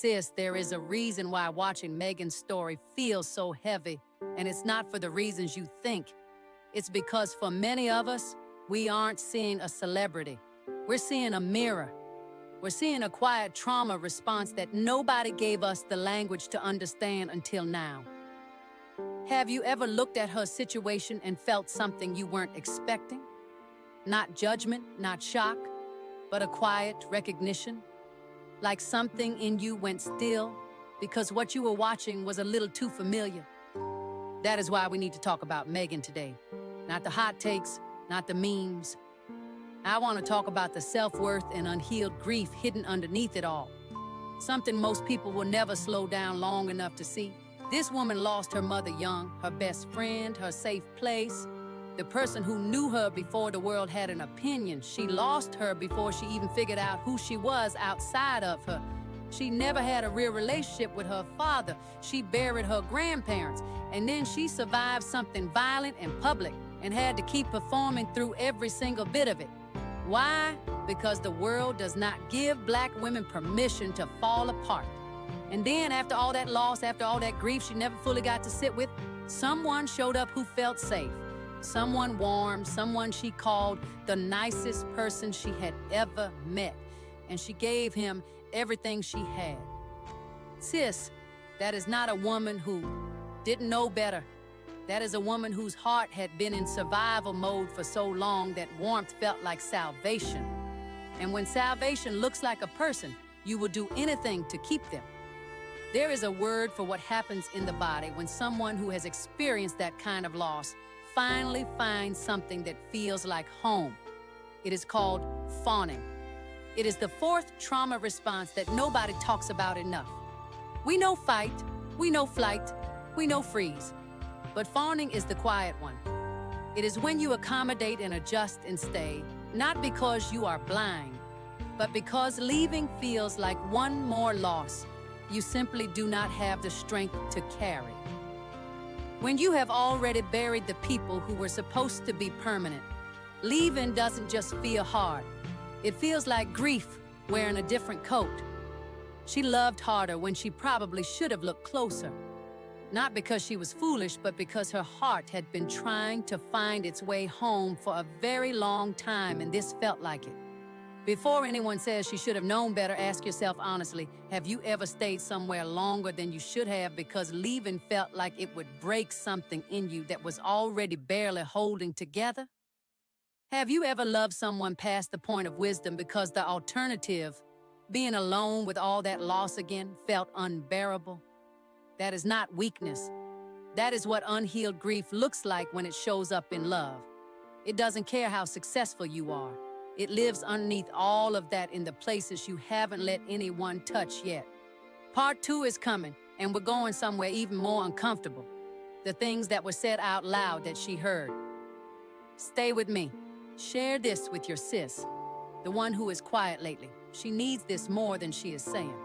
Sis, there is a reason why watching Megan's story feels so heavy, and it's not for the reasons you think. It's because for many of us, we aren't seeing a celebrity. We're seeing a mirror. We're seeing a quiet trauma response that nobody gave us the language to understand until now. Have you ever looked at her situation and felt something you weren't expecting? Not judgment, not shock, but a quiet recognition. Like something in you went still because what you were watching was a little too familiar. That is why we need to talk about Megan today. Not the hot takes, not the memes. I want to talk about the self-worth and unhealed grief hidden underneath it all. Something most people will never slow down long enough to see. This woman lost her mother young, her best friend, her safe place, the person who knew her before the world had an opinion. She lost her before she even figured out who she was outside of her. She never had a real relationship with her father. She buried her grandparents, and then she survived something violent and public and had to keep performing through every single bit of it. Why? Because the world does not give Black women permission to fall apart. And then after all that loss, after all that grief she never fully got to sit with, someone showed up who felt safe. Someone warm, someone she called the nicest person she had ever met. And she gave him everything she had. Sis, that is not a woman who didn't know better. That is a woman whose heart had been in survival mode for so long that warmth felt like salvation. And when salvation looks like a person, you will do anything to keep them. There is a word for what happens in the body when someone who has experienced that kind of loss finally finds something that feels like home. It is called fawning. It is the fourth trauma response that nobody talks about enough. We know fight, we know flight, we know freeze. But fawning is the quiet one. It is when you accommodate and adjust and stay, not because you are blind, but because leaving feels like one more loss you simply do not have the strength to carry. When you have already buried the people who were supposed to be permanent, leaving doesn't just feel hard. It feels like grief wearing a different coat. She loved harder when she probably should have looked closer. Not because she was foolish, but because her heart had been trying to find its way home for a very long time, and this felt like it. Before anyone says she should have known better, ask yourself honestly, have you ever stayed somewhere longer than you should have because leaving felt like it would break something in you that was already barely holding together? Have you ever loved someone past the point of wisdom because the alternative, being alone with all that loss again, felt unbearable? That is not weakness. That is what unhealed grief looks like when it shows up in love. It doesn't care how successful you are. It lives underneath all of that in the places you haven't let anyone touch yet. Part 2 is coming, and we're going somewhere even more uncomfortable. The things that were said out loud that she heard. Stay with me. Share this with your sis, the one who is quiet lately. She needs this more than she is saying.